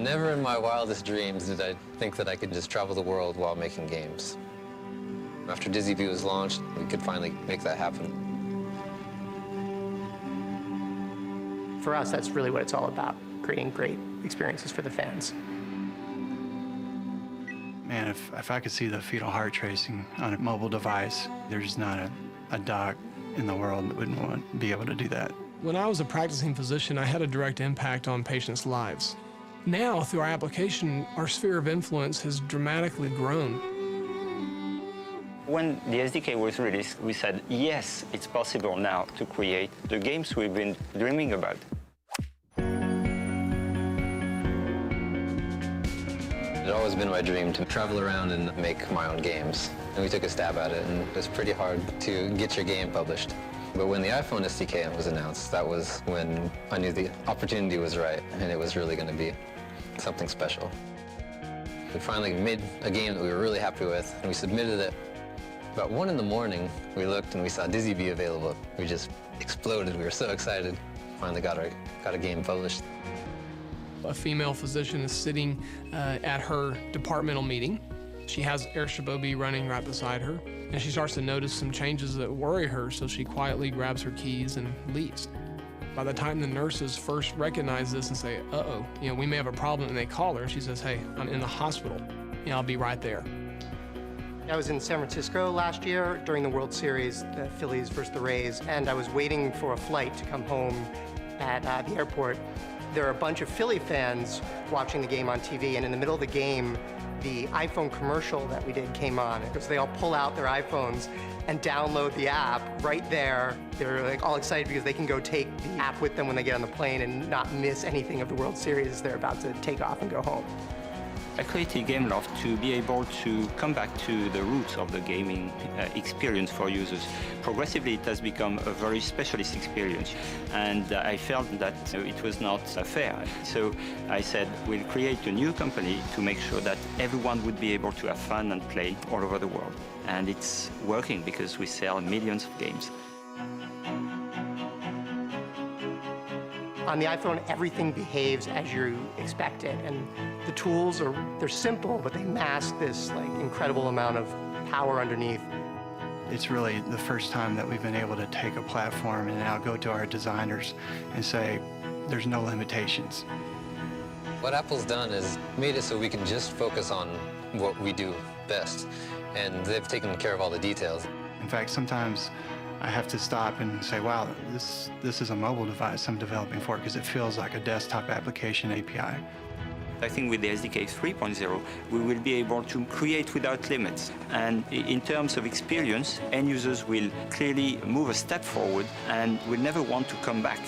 Never in my wildest dreams did I think that I could just travel the world while making games. After Dizzy View was launched, we could finally make that happen. For us, that's really what it's all about, creating great experiences for the fans. Man, if I could see the fetal heart tracing on a mobile device, there's not a doc in the world that wouldn't want to be able to do that. When I was a practicing physician, I had a direct impact on patients' lives. Now, through our application, our sphere of influence has dramatically grown. When the SDK was released, we said, yes, it's possible now to create the games we've been dreaming about. It's always been my dream to travel around and make my own games. And we took a stab at it, and it was pretty hard to get your game published. But when the iPhone SDK was announced, that was when I knew the opportunity was right, and it was really going to be something special. We finally made a game that we were really happy with, and we submitted it. About 1 in the morning, we looked and we saw Dizzy View available. We just exploded. We were so excited. Finally got a game published. A female physician is sitting at her departmental meeting. She has Airshabobi running right beside her, and she starts to notice some changes that worry her, so she quietly grabs her keys and leaves. By the time the nurses first recognize this and say, uh-oh, we may have a problem, and they call her, and she says, hey, I'm in the hospital. I'll be right there. I was in San Francisco last year during the World Series, the Phillies versus the Rays, and I was waiting for a flight to come home at the airport. There are a bunch of Philly fans watching the game on TV, and in the middle of the game, the iPhone commercial that we did came on, because they all pull out their iPhones and download the app right there. They're like all excited because they can go take the app with them when they get on the plane and not miss anything of the World Series as they're about to take off and go home. I created Gameloft to be able to come back to the roots of the gaming experience for users. Progressively, it has become a very specialist experience, and I felt that it was not fair. So I said, we'll create a new company to make sure that everyone would be able to have fun and play all over the world. And it's working because we sell millions of games. On the iPhone, everything behaves as you expect it, and the tools they're simple, but they mask this incredible amount of power underneath. It's really the first time that we've been able to take a platform and now go to our designers and say, there's no limitations. What Apple's done is made it so we can just focus on what we do best, and they've taken care of all the details. In fact, sometimes I have to stop and say, wow, this is a mobile device I'm developing for, because it feels like a desktop application API. I think with the SDK 3.0, we will be able to create without limits. And in terms of experience, end users will clearly move a step forward and will never want to come back.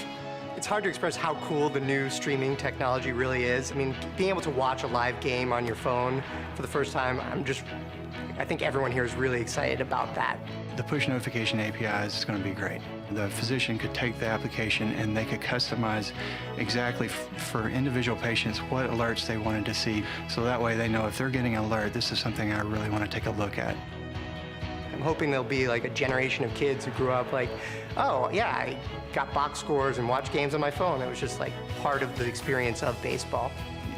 It's hard to express how cool the new streaming technology really is. I mean, being able to watch a live game on your phone for the first time, I think everyone here is really excited about that. The push notification API is going to be great. The physician could take the application and they could customize exactly for individual patients what alerts they wanted to see. So that way they know if they're getting an alert, this is something I really want to take a look at. I'm hoping there'll be a generation of kids who grew up oh yeah, I got box scores and watched games on my phone. It was just part of the experience of baseball.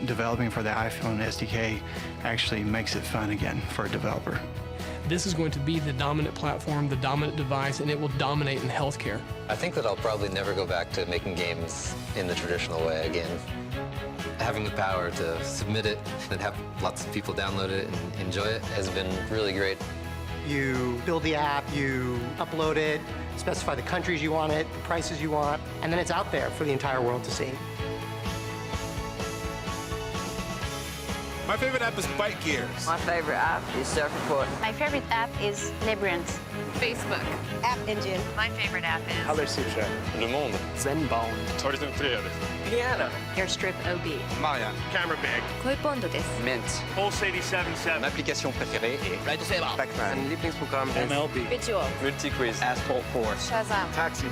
Developing for the iPhone SDK actually makes it fun again for a developer. This is going to be the dominant platform, the dominant device, and it will dominate in healthcare. I think that I'll probably never go back to making games in the traditional way again. Having the power to submit it and have lots of people download it and enjoy it has been really great. You build the app, you upload it, specify the countries you want it, the prices you want, and then it's out there for the entire world to see. My favorite app is Bike Gears. My favorite app is Surf Report. My favorite app is Labyrinth. Facebook. App Engine. My favorite app is Allersutra. Le Monde. Zenbound. Horizon 3. Piano. Airstrip OB. Maya. Camera Bag. Koipondo desu. Mint. Pulse 87.7. Mon application préférée est Pac-Man. Mein Lieblingsprogramm ist MLB. Visual. Multiquiz. Asphalt Force. Shazam. Taxi.